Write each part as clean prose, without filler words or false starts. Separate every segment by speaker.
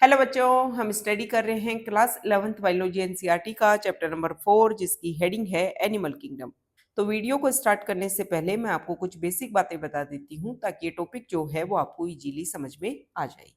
Speaker 1: Hello बच्चों, हम study कर रहे हैं क्लास 11th बायोलॉजी एनसीईआरटी का चैप्टर नंबर 4 जिसकी हेडिंग है एनिमल किंगडम। तो वीडियो को स्टार्ट करने से पहले मैं आपको कुछ बेसिक बातें बता देती हूँ ताकि ये टॉपिक जो है वो आपको इजीली समझ में आ जाए।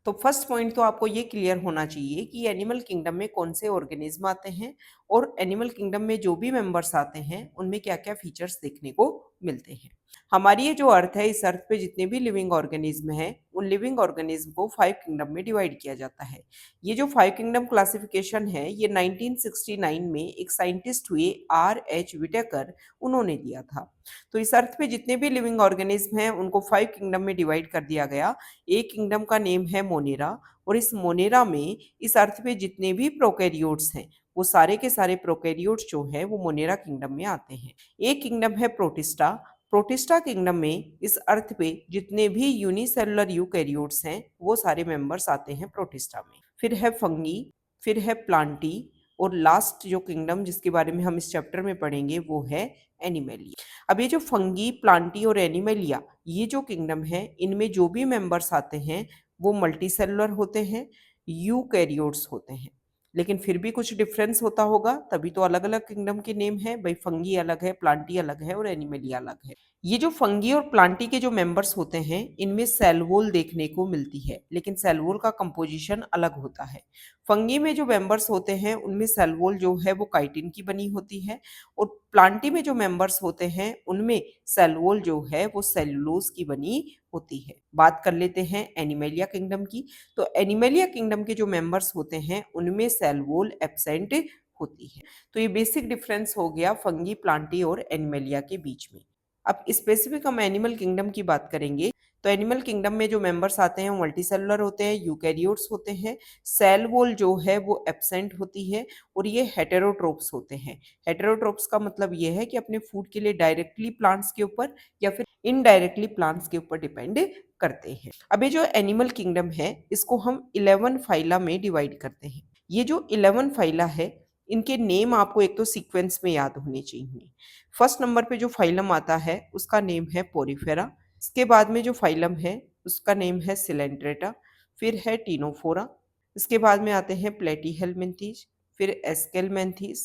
Speaker 1: तो फर्स्ट पॉइंट तो आपको ये क्लियर होना चाहिए कि एनिमल किंगडम में कौन से ऑर्गेनिज्म आते हैं और एनिमल किंगडम में जो भी मेंबर्स आते हैं उनमें क्या क्या फीचर्स देखने को मिलते हैं। हमारी ये जो अर्थ है, इस अर्थ पे जितने भी लिविंग ऑर्गेनिज्म हैं उन लिविंग ऑर्गेनिज्म को 5 किंगडम में डिवाइड किया जाता है। ये जो 5 किंगडम क्लासिफिकेशन है ये 1969 में एक साइंटिस्ट हुए R.H. विटेकर, उन्होंने दिया था। तो इस अर्थ पे जितने भी लिविंग ऑर्गेनिज्म हैं उनको 5 किंगडम में डिवाइड कर दिया गया। एक किंगडम का नेम है मोनेरा और इस मोनेरा में इस अर्थ पे जितने भी प्रोकैरियोट्स हैं वो सारे के सारे प्रोकैरियोट्स जो हैं वो मोनेरा किंगडम में आते हैं। एक किंगडम है प्रोटिस्टा। प्रोटिस्टा किंगडम में इस अर्थ पे जितने भी यूनिसेलुलर यूकैरियोट्स हैं वो सारे मेंबर्स आते हैं प्रोटिस्टा में। फिर है फंगी, फिर है प्लांटी और लास्ट जो किंगडम जिसके बारे में हम इस चैप्टर में पढ़ेंगे वो है एनिमेलिया। अब ये जो फंगी, प्लांटी और एनिमेलिया, ये जो किंगडम है इनमें जो भी मेंबर्स आते हैं वो मल्टीसेलुलर होते हैं, यूकैरियोट्स होते हैं। लेकिन फिर भी कुछ डिफरेंस होता होगा, तभी तो अलग अलग किंगडम के नेम है भाई। फंगी अलग है, प्लांटी अलग है और एनिमेलिया अलग है। ये जो फंगी और प्लांटी के जो मेंबर्स होते हैं इनमें सेल वॉल देखने को मिलती है, लेकिन सेल वॉल का कंपोजिशन अलग होता है। फंगी में जो मेंबर्स होते हैं उनमें सेल वॉल जो है वो काइटिन की बनी होती है और प्लांटी में जो मेंबर्स होते हैं उनमें सेल वॉल जो है वो सेलुलोज की बनी होती है। बात कर लेते हैं एनिमेलिया किंगडम की। तो एनिमेलिया किंगडम के जो मेंबर्स होते हैं उनमें सेल वॉल एब्सेंट होती है। तो ये बेसिक डिफरेंस हो गया फंगी, प्लांटी और एनिमेलिया के बीच में। अब स्पेसिफिक हम एनिमल किंगडम की बात करेंगे। तो एनिमल किंगडम में जो मेंबर्स आते हैं वो मल्टीसेलुलर होते हैं, यूकैरियोट्स होते हैं, सेल वॉल जो है वो एब्सेंट होती है और ये हेटेरोट्रोप्स होते हैं। हेटेरोट्रोप्स का मतलब ये है कि अपने फूड के लिए डायरेक्टली प्लांट्स के ऊपर या फिर इनडायरेक्टली प्लांट्स के ऊपर डिपेंड करते हैं। अब ये जो एनिमल किंगडम है इसको हम 11 फाइला में डिवाइड करते हैं। ये जो 11 फाइला है इनके नेम आपको एक तो सीक्वेंस में याद होने चाहिए। फर्स्ट नंबर पे जो फाइलम आता है उसका नेम है पोरीफेरा। इसके बाद में जो फाइलम है उसका नेम है सिलेंट्रेटा। फिर है टीनोफोरा। इसके बाद में आते हैं प्लेटीहेलमिंथीज, फिर एस्केलमेंथीज,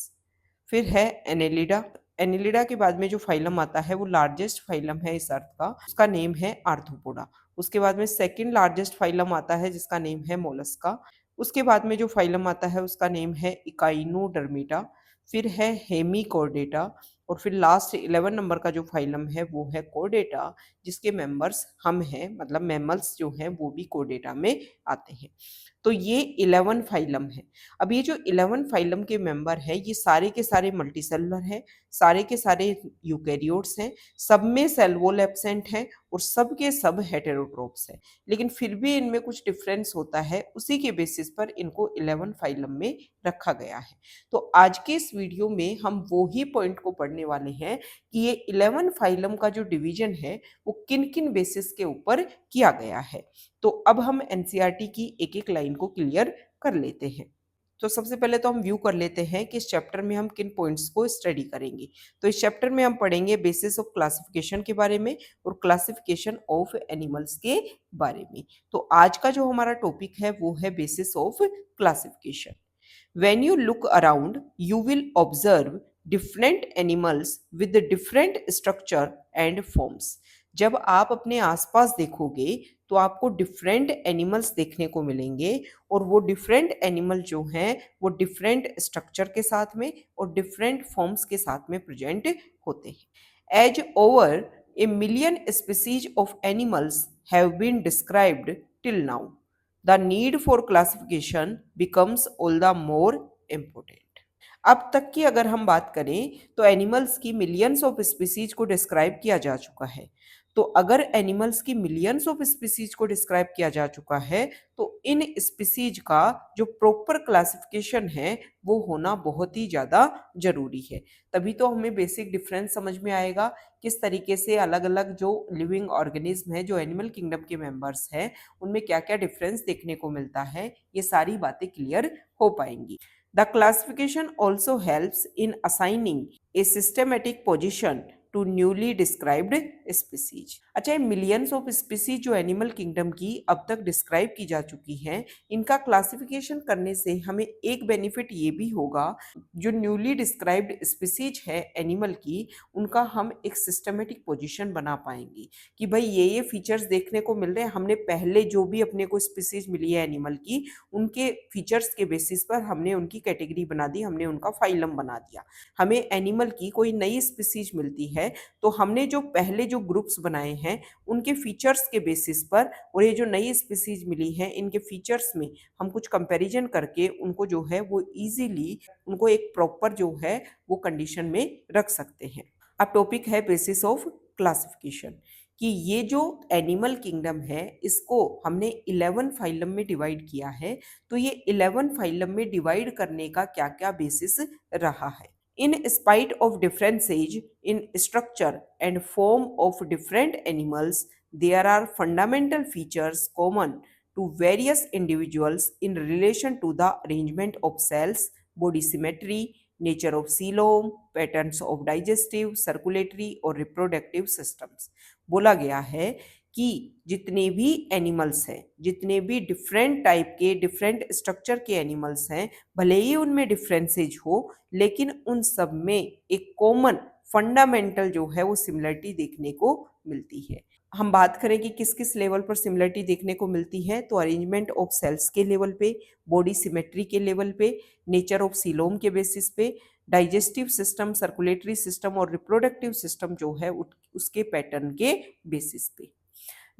Speaker 1: फिर है एनेलिडा। एनेलिडा के बाद में जो फाइलम आता है वो लार्जेस्ट फाइलम है इस अर्थ का, उसका नेम है आर्थ्रोपोडा। उसके बाद में सेकंड लार्जेस्ट फाइलम आता है जिसका नेम है मोलस्का। उसके बाद में जो फाइलम आता है उसका नेम है इकाइनोडर्मिटा। फिर है हेमीकॉर्डेटा और फिर लास्ट 11 नंबर का जो फाइलम है वो है कोर्डेटा, जिसके मेंबर्स हम हैं, मतलब मैमल्स जो हैं वो भी कोर्डेटा में आते हैं। तो ये 11 फाइलम है। अब ये जो 11 फाइलम के मेंबर है ये सारे के सारे मल्टीसेलुलर हैं, सारे के सारे यूकैरियोट्स हैं, सब में सेल वॉल एब्सेंट है और सब के सब हेटेरोट्रोप्स हैं। लेकिन फिर भी इनमें कुछ डिफरेंस होता है, उसी के बेसिस पर इनको 11 फाइलम में रखा गया है। तो आज के इस वीडियो में हम वो ही पॉइंट को पढ़ने वाले हैं कि ये 11 फाइलम का जो डिवीजन है वो किन किन बेसिस के ऊपर किया गया है। तो अब हम एनसीईआरटी की एक एक लाइन को क्लियर कर लेते हैं। तो सबसे पहले तो हम व्यू कर लेते हैं कि इस चैप्टर में हम किन पॉइंट्स को स्टडी करेंगे। तो इस चैप्टर में हम पढ़ेंगे बेसिस ऑफ क्लासिफिकेशन के बारे में और क्लासिफिकेशन ऑफ एनिमल्स के बारे में। तो आज का जो हमारा टॉपिक है वो है basis of classification. When you look around, you will observe different animals with the different structure and forms. जब आप अपने आसपास देखोगे तो आपको डिफरेंट एनिमल्स देखने को मिलेंगे और वो डिफरेंट एनिमल जो हैं वो डिफरेंट स्ट्रक्चर के साथ में और डिफरेंट फॉर्म्स के साथ में प्रेजेंट होते हैं। As over a million species of animals have been described till now, the need for classification becomes all the more important. अब तक की अगर हम बात करें तो एनिमल्स की मिलियंस ऑफ स्पीसीज को डिस्क्राइब किया जा चुका है। तो अगर एनिमल्स की मिलियंस ऑफ स्पीसीज को डिस्क्राइब किया जा चुका है तो इन स्पीसीज का जो प्रॉपर क्लासिफिकेशन है वो होना बहुत ही ज़्यादा जरूरी है। तभी तो हमें बेसिक डिफरेंस समझ में आएगा किस तरीके से अलग अलग जो लिविंग ऑर्गेनिज्म है, जो एनिमल किंगडम के मेंबर्स हैं, उनमें क्या क्या डिफरेंस देखने को मिलता है, ये सारी बातें क्लियर हो पाएंगी। The classification also helps in assigning a systematic position to newly described species. अच्छा, ये मिलियंस ऑफ स्पीसीज जो एनिमल किंगडम की अब तक डिस्क्राइब की जा चुकी हैं, इनका क्लासिफिकेशन करने से हमें एक बेनिफिट ये भी होगा, जो न्यूली डिस्क्राइब्ड स्पीसीज है एनिमल की, उनका हम एक सिस्टमेटिक पोजीशन बना पाएंगे कि भाई ये फीचर्स देखने को मिल रहे हैं। हमने पहले जो भी अपने को स्पीसीज मिली है एनिमल की, उनके फीचर्स के बेसिस पर हमने उनकी कैटेगरी बना दी, हमने उनका फाइलम बना दिया। हमें एनिमल की कोई नई स्पीसीज मिलती है तो हमने जो पहले जो ग्रुप्स बनाए हैं उनके फीचर्स के बेसिस पर, और ये जो नई स्पीसीज मिली है इनके फीचर्स में हम कुछ कंपैरिजन करके उनको जो है वो इजीली उनको एक प्रॉपर जो है वो कंडीशन में रख सकते हैं। अब टॉपिक है बेसिस ऑफ क्लासिफिकेशन, कि ये जो एनिमल किंगडम है इसको हमने 11 फाइलम में डिवाइड किया है। तो ये 11 फाइलम में डिवाइड करने का क्या क्या बेसिस रहा है। In spite of differences in structure and form of different animals, there are fundamental features common to various individuals in relation to the arrangement of cells, body symmetry, nature of coelom, patterns of digestive, circulatory और reproductive systems। बोला गया है कि जितने भी animals हैं, जितने भी डिफरेंट टाइप के डिफरेंट स्ट्रक्चर के एनिमल्स हैं, भले ही उनमें डिफरेंसेज हो, लेकिन उन सब में एक कॉमन फंडामेंटल जो है वो सिमिलरिटी देखने को मिलती है। हम बात करें कि किस किस लेवल पर सिमिलरिटी देखने को मिलती है, तो अरेंजमेंट ऑफ सेल्स के लेवल पे, बॉडी सिमेट्री के लेवल पे, नेचर ऑफ सीलोम के बेसिस पे, डाइजेस्टिव सिस्टम, सर्कुलेटरी सिस्टम और रिप्रोडक्टिव सिस्टम जो है उसके पैटर्न के बेसिस पे।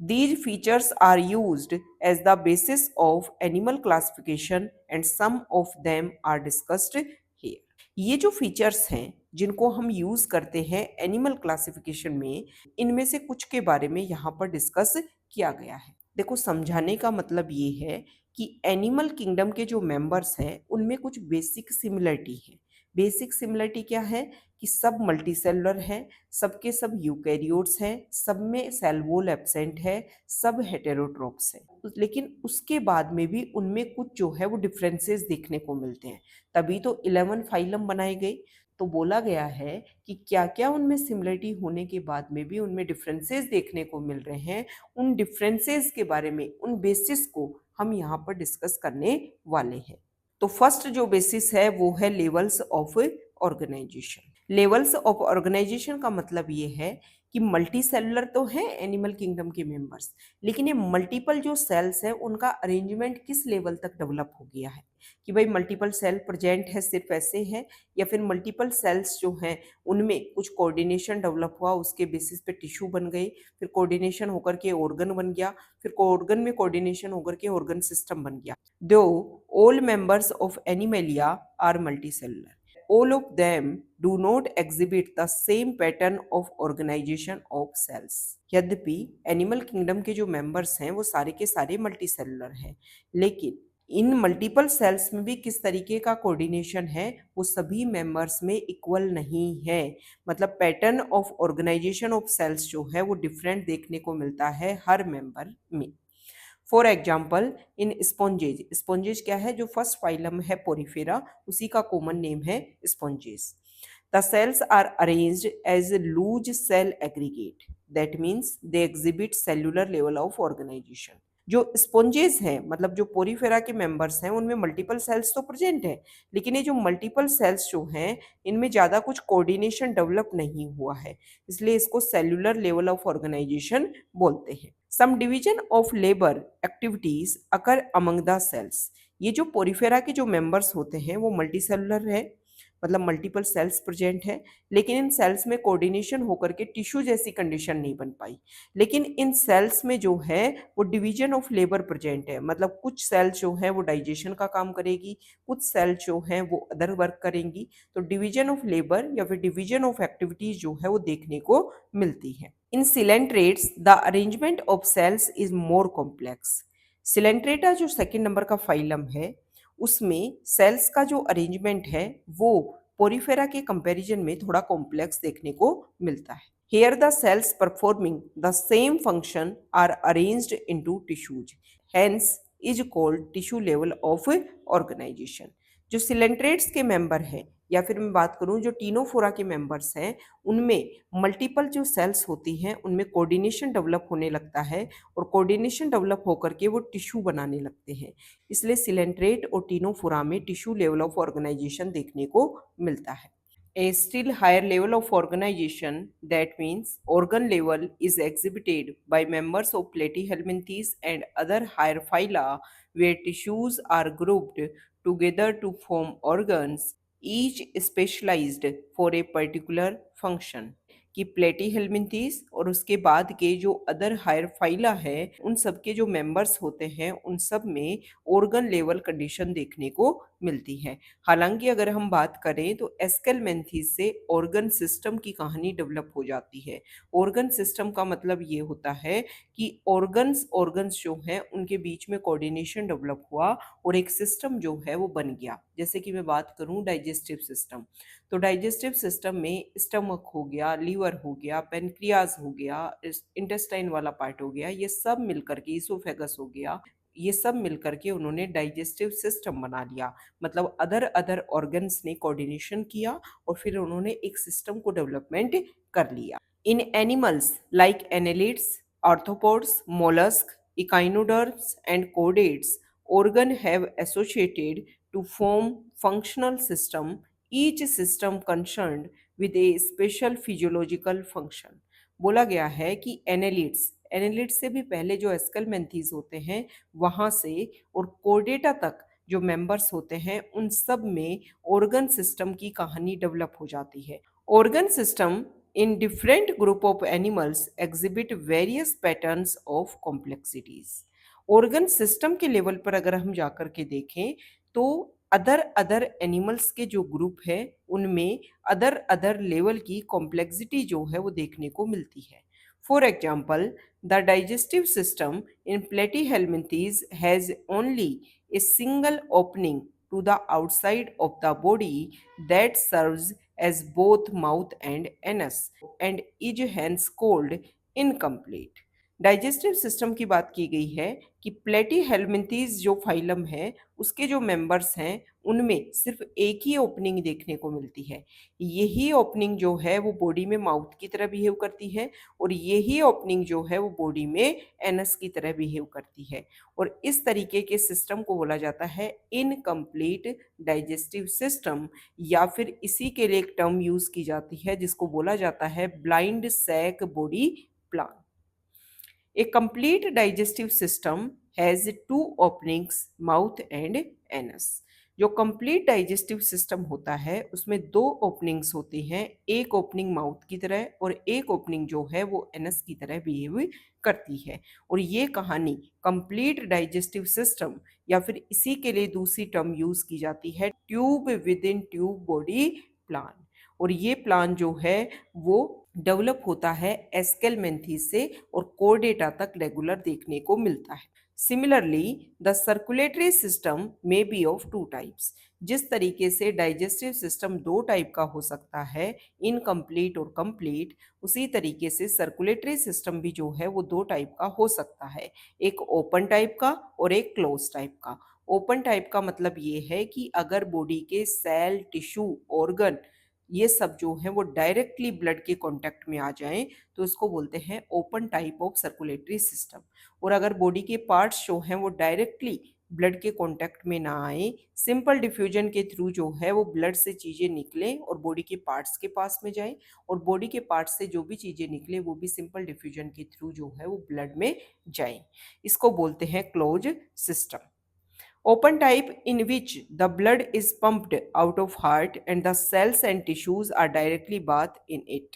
Speaker 1: These features are used as the basis of animal classification and some of them are discussed here। ये जो फीचर्स हैं जिनको हम यूज करते हैं एनिमल क्लासिफिकेशन में, इनमें से कुछ के बारे में यहाँ पर डिस्कस किया गया है। देखो, समझाने का मतलब ये है कि एनिमल किंगडम के जो मेंबर्स हैं उनमें कुछ बेसिक सिमिलरिटी है। बेसिक सिमिलरिटी क्या है कि सब मल्टीसेलुलर हैं, सबके सब यूकैरियोट्स हैं, सब में सेल वॉल एब्सेंट है, सब हेटेरोट्रोप्स हैं। लेकिन उसके बाद में भी उनमें कुछ जो है वो डिफरेंसेस देखने को मिलते हैं, तभी तो 11 फाइलम बनाए गए। तो बोला गया है कि क्या क्या उनमें सिमिलरिटी होने के बाद में भी उनमें डिफरेंसेस देखने को मिल रहे हैं, उन डिफरेंसेस के बारे में, उन बेसिस को हम यहाँ पर डिस्कस करने वाले हैं। तो फर्स्ट जो बेसिस है वो है levels of organisation. Levels of organisation का मतलब ये है कि मल्टी सेलुलर तो है एनिमल किंगडम के मेंबर्स, लेकिन ये मल्टीपल जो सेल्स है उनका अरेंजमेंट किस लेवल तक डेवलप हो गया है, कि भाई मल्टीपल सेल प्रेजेंट है सिर्फ ऐसे है, या फिर मल्टीपल सेल्स जो हैं उनमें कुछ कोऑर्डिनेशन डेवलप हुआ, उसके बेसिस पे टिश्यू बन गई, फिर कोऑर्डिनेशन होकर के ऑर्गन बन गया, फिर ऑर्गन में कोऑर्डिनेशन होकर के ऑर्गन सिस्टम बन गया। दो all members of Animalia are multicellular. All of them do not exhibit the same pattern of organization of cells। यद्यपि एनिमल किंगडम के जो मेंबर्स हैं वो सारे के सारे मल्टीसेलुलर हैं, लेकिन इन मल्टीपल सेल्स में भी किस तरीके का कोऑर्डिनेशन है वो सभी मेंबर्स में इक्वल नहीं है। मतलब pattern of organisation of cells जो है वो डिफरेंट देखने को मिलता है हर मेंबर में। For example in sponges, sponges क्या है, जो फर्स्ट फाइलम है पोरिफेरा, उसी का कॉमन नेम है sponges. The cells are arranged as loose cell aggregate, that means they exhibit cellular level of organisation. जो स्पॉन्जेस हैं, मतलब जो पोरिफेरा के मेंबर्स हैं, उनमें मल्टीपल सेल्स तो प्रेजेंट है, लेकिन ये जो मल्टीपल सेल्स जो हैं इनमें ज़्यादा कुछ कोऑर्डिनेशन डेवलप नहीं हुआ है, इसलिए इसको सेल्यूलर लेवल ऑफ ऑर्गेनाइजेशन बोलते हैं। Some division of labour activities occur among the cells. ये जो पोरिफेरा के जो मेंबर्स होते हैं वो मल्टीसेलुलर है, मतलब मल्टीपल सेल्स प्रेजेंट है, लेकिन इन सेल्स में कोऑर्डिनेशन होकर के टिश्यू जैसी कंडीशन नहीं बन पाई। लेकिन इन सेल्स में जो है वो डिवीजन ऑफ लेबर प्रेजेंट है, मतलब कुछ सेल्स जो है वो डाइजेशन का काम करेगी, कुछ सेल्स जो है वो अदर वर्क करेंगी। तो डिवीजन ऑफ लेबर या फिर डिवीजन ऑफ एक्टिविटीज जो है वो देखने को मिलती है। In coelenterates the arrangement of cells is more complex. Coelenterata जो सेकेंड नंबर का फाइलम है उसमें सेल्स का जो अरेंजमेंट है वो पोरिफेरा के कंपैरिजन में थोड़ा कॉम्प्लेक्स देखने को मिलता है। Here the cells performing the same function are arranged into tissues, hence is called tissue level of organization। जो सिलेंट्रेट्स के मेंबर हैं या फिर मैं बात करूं जो टीनोफोरा के मेंबर्स हैं उनमें मल्टीपल जो सेल्स होती हैं उनमें कोऑर्डिनेशन डेवलप होने लगता है और कोऑर्डिनेशन डेवलप होकर के वो टिश्यू बनाने लगते हैं। इसलिए सिलेंट्रेट और टीनोफोरा में टिश्यू लेवल ऑफ ऑर्गेनाइजेशन देखने को मिलता है। A still higher level of organization, that means organ level, is exhibited by members of Platyhelminthes and other higher phyla, where tissues are grouped together to form organs, each specialized for a particular function. कि प्लेटीहेल्मिन्थीस और उसके बाद के जो other higher phyla है उन सब के जो मेंबर्स होते हैं उन सब में ऑर्गन लेवल कंडीशन देखने को मिलती है। हालांकि अगर हम बात करें तो एस्केलमेंथीज से ऑर्गन सिस्टम की कहानी डेवलप हो जाती है। ऑर्गन सिस्टम का मतलब ये होता है कि ऑर्गन्स ऑर्गन्स जो हैं उनके बीच में कोऑर्डिनेशन डेवलप हुआ और एक सिस्टम जो है वो बन गया। जैसे कि मैं बात करूं डाइजेस्टिव सिस्टम, तो डाइजेस्टिव सिस्टम में स्टमक हो गया, लीवर हो गया, पेनक्रियाज हो गया, इंटेस्टाइन वाला पार्ट हो गया, ये सब मिलकर के इसोफेगस हो गया, ये सब मिलकर के उन्होंने डाइजेस्टिव सिस्टम बना लिया। मतलब अदर अदर ऑर्गन्स ने कोऑर्डिनेशन किया और फिर उन्होंने एक सिस्टम को डेवलपमेंट कर लिया। In animals like annelids, arthropods, mollusc, echinoderms and chordates, organ have associated to form functional system, each system concerned with a special physiological function। बोला गया है कि एनेलिड्स से भी पहले जो एस्केलमेंथीज होते हैं वहां से और कोर्डेटा तक जो मेंबर्स होते हैं उन सब में ऑर्गन सिस्टम की कहानी डेवलप हो जाती है। Organ system in different group of animals exhibit various patterns of complexities. Organ system के लेवल पर अगर हम जाकर के देखें तो अदर अदर एनिमल्स के जो ग्रुप है उनमें अदर अदर लेवल की कॉम्प्लेक्सिटी जो है वो देखने को मिलती है। For example, the digestive system in Platyhelminthes has only a single opening to the outside of the body that serves as both mouth and anus and is hence called incomplete। Digestive system की बात की गई है कि Platyhelminthes जो phylum है उसके जो मेंबर्स हैं उनमें सिर्फ एक ही ओपनिंग देखने को मिलती है। यही ओपनिंग जो है वो बॉडी में माउथ की तरह बिहेव करती है और यही ओपनिंग जो है वो बॉडी में एनस की तरह बिहेव करती है और इस तरीके के सिस्टम को बोला जाता है इनकम्प्लीट डाइजेस्टिव सिस्टम, या फिर इसी के लिए एक टर्म यूज की जाती है जिसको बोला जाता है blind sac body plan. A complete digestive system has two openings, mouth and anus। जो कंप्लीट डाइजेस्टिव सिस्टम होता है उसमें दो ओपनिंग्स होती हैं, एक ओपनिंग माउथ की तरह और एक ओपनिंग जो है वो एनस की तरह बिहेव करती है। और ये कहानी कंप्लीट डाइजेस्टिव सिस्टम या फिर इसी के लिए दूसरी टर्म यूज की जाती है tube with in tube body plan. और ये प्लान जो है वो डेवलप होता है एस्केलमेंथीज से और कोर्डेटा तक रेगुलर देखने को मिलता है। Similarly the circulatory system may be of two types. जिस तरीके से डाइजेस्टिव सिस्टम दो टाइप का हो सकता है, इनकम्प्लीट और कंप्लीट, उसी तरीके से सर्कुलेटरी सिस्टम भी जो है वो दो टाइप का हो सकता है, एक ओपन टाइप का और एक क्लोज टाइप का। ओपन टाइप का मतलब ये है कि अगर बॉडी के सेल, टिश्यू, ऑर्गन ये सब जो है वो डायरेक्टली ब्लड के कांटेक्ट में आ जाएं तो इसको बोलते हैं open type of circulatory system. और अगर बॉडी के पार्ट्स जो हैं वो डायरेक्टली ब्लड के कांटेक्ट में ना आए, सिंपल डिफ्यूजन के थ्रू जो है वो ब्लड से चीज़ें निकलें और बॉडी के पार्ट्स के पास में जाएं और बॉडी के पार्ट्स से जो भी चीज़ें निकले वो भी सिंपल डिफ्यूजन के थ्रू जो है वो ब्लड में जाएं, इसको बोलते हैं close system. Open type, in which the blood is pumped out of heart and the cells and tissues are directly bathed in it।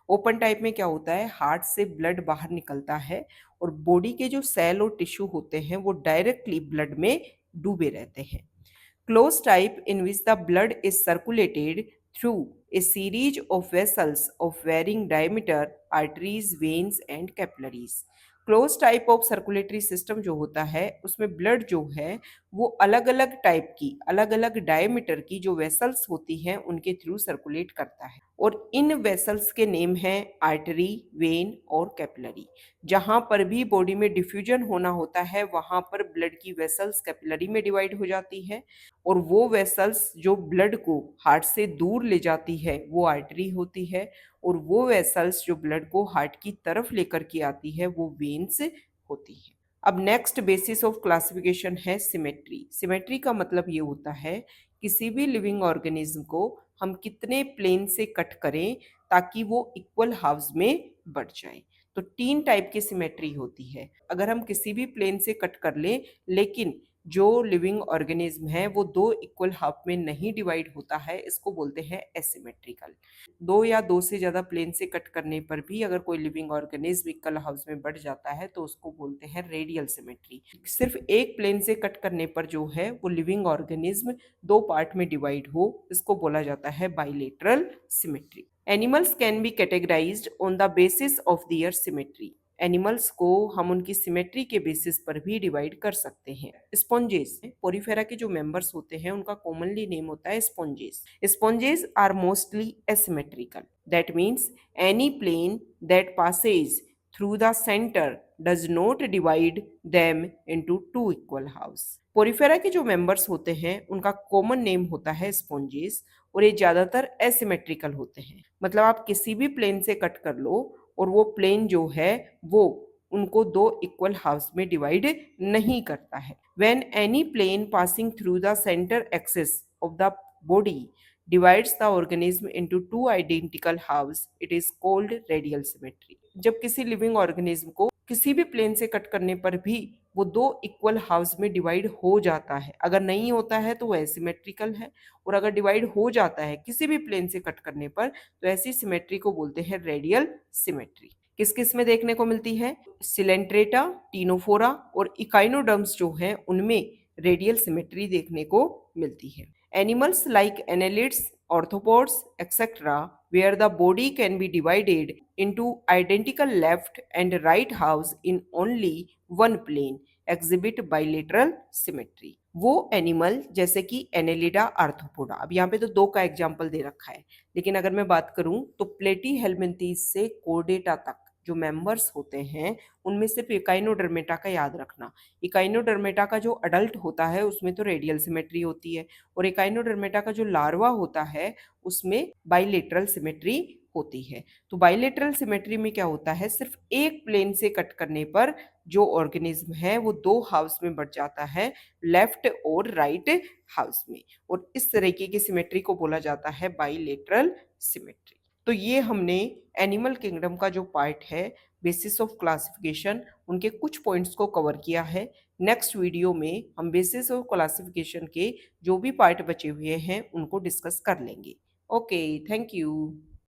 Speaker 1: Open type में क्या होता है, हार्ट से ब्लड बाहर निकलता है और बॉडी के जो सेल और टिश्यू होते हैं वो डायरेक्टली ब्लड में डूबे रहते हैं। Close type, in which the blood is circulated through a series of vessels of varying diameter, arteries, veins and capillaries। Close type of circulatory system जो होता है उसमें ब्लड जो है वो अलग अलग टाइप की, अलग अलग डायमीटर की जो वेसल्स होती हैं उनके थ्रू सर्कुलेट करता है। और इन वेसल्स के नेम हैं आर्टरी, वेन और कैपिलरी। जहां पर भी बॉडी में डिफ्यूजन होना होता है वहां पर ब्लड की वेसल्स कैपिलरी में डिवाइड हो जाती है, और वो वेसल्स जो ब्लड को हार्ट से दूर ले जाती है वो आर्टरी होती है, और वो वेसल्स जो ब्लड को हार्ट की तरफ लेकर के आती है वो वेन्स होती है। अब नेक्स्ट बेसिस ऑफ क्लासिफिकेशन है सिमेट्री। सिमेट्री का मतलब ये होता है किसी भी लिविंग ऑर्गेनिज्म को हम कितने प्लेन से कट करें ताकि वो इक्वल हाफ्स में बढ़ जाए। तो तीन टाइप की सिमेट्री होती है। अगर हम किसी भी प्लेन से कट कर लें लेकिन जो लिविंग ऑर्गेनिज्म है वो दो इक्वल हाफ में नहीं डिवाइड होता है, इसको बोलते हैं एसिमेट्रिकल। दो या दो से ज्यादा प्लेन से कट करने पर भी अगर कोई लिविंग ऑर्गेनिज्म इक्वल हाफ्स में बढ़ जाता है तो उसको बोलते हैं रेडियल सिमेट्री। सिर्फ एक प्लेन से कट करने पर जो है वो लिविंग ऑर्गेनिज्म दो पार्ट में डिवाइड हो, इसको बोला जाता है bilateral symmetry. Animals can be categorised on the basis of their symmetry. Animals को हम उनकी सिमेट्री के बेसिस पर भी डिवाइड कर सकते हैं। स्पॉन्जेस, पोरीफेरा के जो मेंबर्स होते हैं उनका कॉमनली नेम होता है sponges. Sponges are mostly asymmetrical, that means any plane that passes through the center does not divide them into two equal halves। Porifera के जो मेंबर्स होते हैं उनका कॉमन नेम होता है स्पॉन्जेस, और ये ज्यादातर एसिमेट्रिकल होते हैं। मतलब आप किसी भी प्लेन से कट कर लो और वो प्लेन जो है वो उनको दो इक्वल हाफ्स में डिवाइड नहीं करता है। When any plane passing through the centre axis of the body divides the organism into two identical halves, it is called radial symmetry। जब किसी लिविंग ऑर्गेनिज्म को किसी भी प्लेन से कट करने पर भी वो दो इक्वल हाफ्स में डिवाइड हो जाता है, अगर नहीं होता है तो वो एसिमेट्रिकल है, और अगर डिवाइड हो जाता है किसी भी प्लेन से कट करने पर तो ऐसी सिमेट्री को बोलते हैं रेडियल सिमेट्री। किस किस में देखने को मिलती है? सिलेंट्रेटा, टीनोफोरा और इकाइनोडर्म्स जो हैं उनमें रेडियल सिमेट्री देखने को मिलती है। Animals like annelids, arthropods, etc., where the body can be divided into identical left and right halves in only one plane, exhibit bilateral symmetry। वो एनिमल जैसे कि एनेलिडा, आर्थ्रोपोडा, अब यहाँ पे तो दो का एग्जाम्पल दे रखा है, लेकिन अगर मैं बात करूं तो प्लेटी हेलमिंथीज से कोर्डेटा तक जो मेंबर्स होते हैं उनमें सिर्फ इकाइनोडर्मेटा का याद रखना। इकाइनोडर्मेटा का जो अडल्ट होता है उसमें तो रेडियल सिमेट्री होती है, और इकाइनोडर्मेटा का जो लार्वा होता है उसमें बाइलेटरल सिमेट्री होती है। तो बाइलेटरल सिमेट्री में क्या होता है, सिर्फ एक प्लेन से कट करने पर जो ऑर्गेनिज्म है वो दो हाउस में बढ़ जाता है, लेफ्ट और राइट हाउस में, और इस तरीके की सिमेट्री को बोला जाता है बाइलेटरल सिमेट्री। तो ये हमने एनिमल किंगडम का जो पार्ट है बेसिस ऑफ क्लासिफिकेशन उनके कुछ पॉइंट्स को कवर किया है। नेक्स्ट वीडियो में हम बेसिस ऑफ क्लासिफिकेशन के जो भी पार्ट बचे हुए हैं उनको डिस्कस कर लेंगे। Okay, thank you.